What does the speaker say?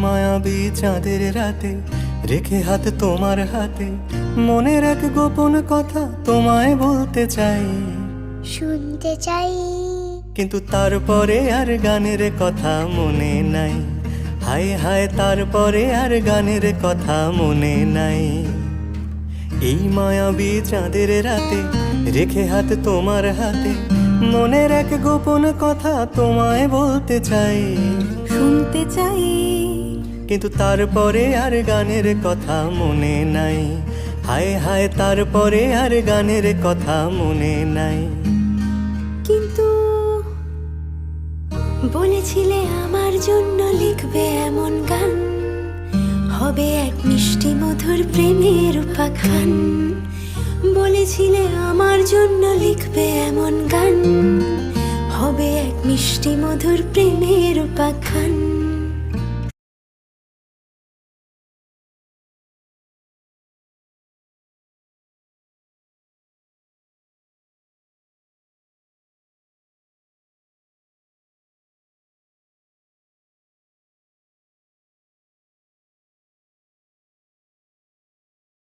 মায়াবী চাঁদের রাতে রেখে হাত তোমার হাতে মনের এক গোপন কথা তোমায় বলতে চাই, শুনতে চাই। কিন্তু তারপরে আর গানের কথা মনে নাই। হায় হায় তারপরে আর গানের কথা মনে নাই। এই মায়াবী চাঁদের রাতে রেখে হাত তোমার হাতে মনের এক গোপন কথা তোমায় বলতে চাই, শুনতে চাই। কিন্তু তারপরে আর গানের কথা মনে নাই। হায় হায় তারপরে আর গানের কথা মনে নাই। কিন্তু বলেছিলে আমার জন্য লিখবে এমন গান, হবে এক মিষ্টি মধুর প্রেমের উপাখ্যান। বলেছিলে আমার জন্য লিখবে এমন গান, হবে এক মিষ্টি মধুর প্রেমের উপাখ্যান।